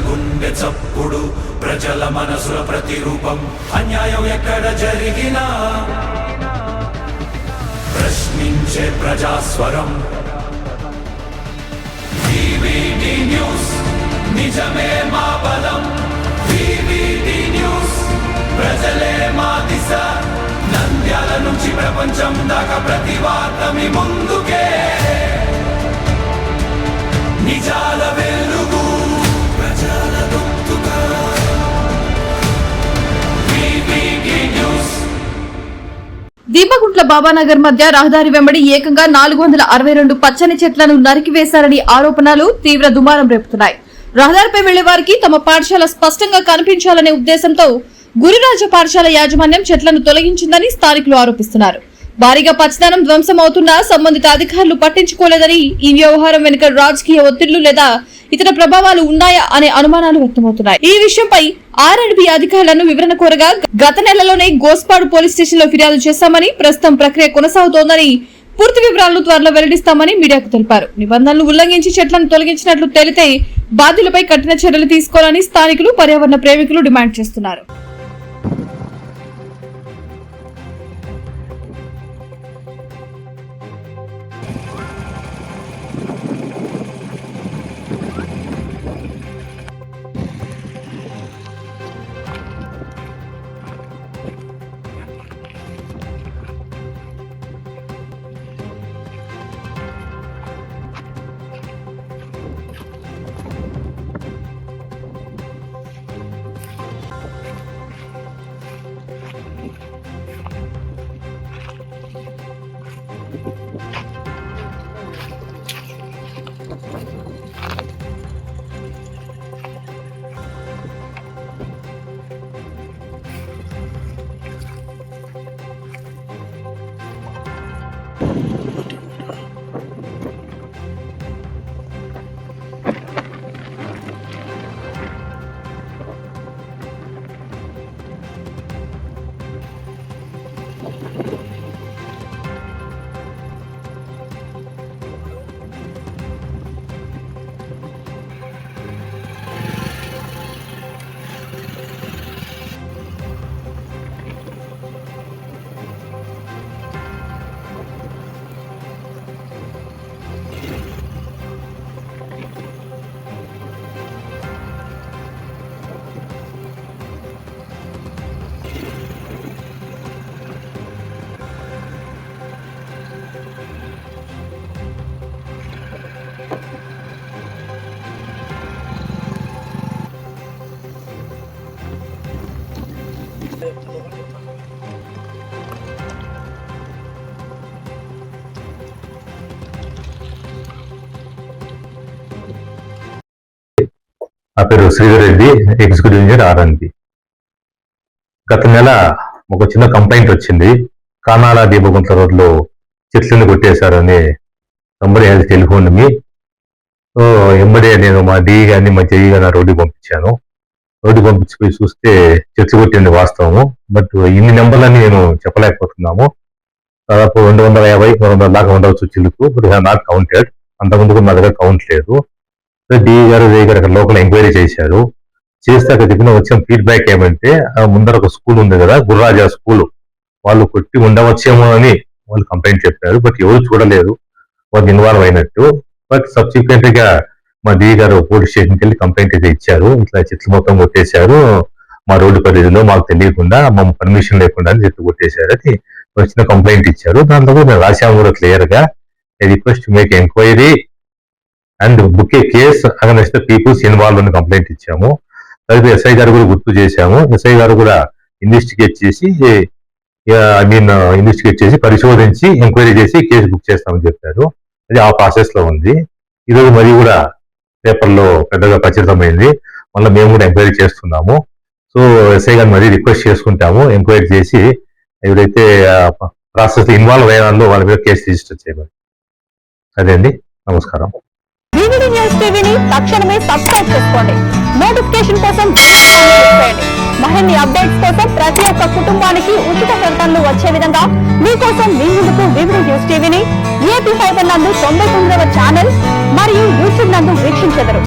గుండె చప్పుడు ప్రజల మనసుల ప్రతిరూపం అన్యాయం ఎక్కడ జరిగినా ప్రశ్నించే ప్రజాస్వరం వివిడి న్యూస్ నిజమే మా బలం వివిడి న్యూస్ ప్రజలే మా దిశ నంద్యాల నుంచి ప్రపంచం దాకా ప్రతి వార్త మీ ముందుకే నిజాల వెలుగు ప్రజల గొంతుగా వివిడి న్యూస్. దీపగుంట్ల బాబానగర్ మధ్య రహదారి వెంబడి ఏకంగా 462 పచ్చని చెట్లను నరికివేశారని ఆరోపణలు తీవ్ర దుమారం రేపుతున్నాయి. రహదారిపై వెళ్లే వారికి తమ పాఠశాల స్పష్టంగా కనిపించాలనే ఉద్దేశంతో గురురాజ పాఠశాల యాజమాన్యం చెట్లను తొలగించిందని స్థానికులు ఆరోపిస్తున్నారు. భారీగా పచ్చదనం ధ్వంసం అవుతున్నా సంబంధిత అధికారులు పట్టించుకోలేదని, ఈ వ్యవహారం వెనుక రాజకీయ ఒత్తిళ్లు లేదా ఇతర ప్రభావాలు ఉన్నాయా అనే అనుమానాలు వ్యక్తమవుతున్నాయి. ఈ విషయంపై ఆర్ఎండ్బి అధికారులను వివరణ కోరగా గత నెలలోనే గోస్పాడు పోలీస్ స్టేషన్ లో ఫిర్యాదు చేశామని, ప్రస్తుతం ప్రక్రియ కొనసాగుతోందని, పూర్తి వివరాలను త్వరలో వెల్లడిస్తామని మీడియాకు తెలిపారు. నిబంధనలు ఉల్లంఘించి చెట్లను తొలగించినట్లు తేలితే బాధ్యులపై కఠిన చర్యలు తీసుకోవాలని స్థానికులు, పర్యావరణ ప్రేమికులు డిమాండ్ చేస్తున్నారు. నా పేరు శ్రీధర్ రెడ్డి, ఎగ్జిక్యూటివ్ ఇంజనీర్ ఆర్ఎండ్బి. గత నెల ఒక చిన్న కంప్లైంట్ వచ్చింది. కానాల దీపగుంట్ల రోడ్లో చెట్లను కొట్టేశారని somebody has telephone me. So ఎంబడే నేను మా డి గారిని, మా జై గారిని రోడ్డు పంపించాను. రోడ్డు పంపించిపోయి చూస్తే చెట్లు కొట్టింది వాస్తవము. బట్ ఇన్ని నెంబర్లని నేను చెప్పలేకపోతున్నాము. దాదాపు 250, 300 దాకా ఉండవచ్చు చిలుకు. But not counted. అంతకుముందు మా దగ్గర కౌంట్ లేదు. డి గారు, జై గారు అక్కడ లోకల్ ఎంక్వైరీ చేశారు. చేస్తే అక్కడ చెప్పిన వచ్చిన ఫీడ్బ్యాక్ ఏమంటే, ముందర ఒక స్కూల్ ఉంది కదా, గుర్రాజా స్కూల్, వాళ్ళు కొట్టి ఉండవచ్చేమో అని వాళ్ళు కంప్లైంట్ చెప్పారు. బట్ ఎవరు చూడలేదు వాళ్ళు ఇన్వాల్వ్ అయినట్టు. బట్ సబ్సిక్వెంట్ గా మా డి గారు పోలీస్ స్టేషన్కి వెళ్ళి కంప్లైంట్ అయితే ఇచ్చారు. ఇట్లా చెట్లు మొత్తం కొట్టేశారు మా రోడ్డు పరిధిలో, మాకు తెలియకుండా, మా పర్మిషన్ లేకుండా చెట్లు కొట్టేశారు అని వచ్చిన కంప్లైంట్ ఇచ్చారు. దాంట్లో కూడా మేము రాశాము కూడా క్లియర్ గా, request make enquiry and book a case against the peoples involve అని కంప్లైంట్ ఇచ్చాము. తర్వాత ఎస్ఐ గారు కూడా గుర్తు చేశాము. ఎస్ఐ గారు కూడా ఇన్వెస్టిగేట్ చేసి పరిశోధించి ఎంక్వైరీ చేసి కేసు బుక్ చేస్తామని చెప్పారు. అది ఆ ప్రాసెస్ లో ఉంది. ఈరోజు మరి కూడా పేపర్లో పెద్దగా ప్రచురితమైంది. మళ్ళీ మేము కూడా ఎంక్వైరీ చేస్తున్నాము. సో ఎస్ఐ గారు మరీ రిక్వెస్ట్ చేసుకుంటాము, ఎంక్వైరీ చేసి ఎవరైతే ప్రాసెస్ ఇన్వాల్వ్ అయ్యారో వాళ్ళ మీద కేసు రిజిస్టర్ చేయమని. అదే అండి, నమస్కారం. వివిడి న్యూస్ టీవీని తక్షణమే సబ్స్క్రైబ్ చేసుకోండి. నోటిఫికేషన్ కోసం చేయండి. మరిన్ని అప్డేట్స్ కోసం ప్రతి ఒక్క కుటుంబానికి ఉచిత ప్రకటనలు వచ్చే విధంగా మీకోసం మీ ముందుకు వివిడి న్యూస్ టీవీని ఏపీ 5 నందు 99వ ఛానల్ మరియు యూట్యూబ్ నందు వీక్షించెదరు.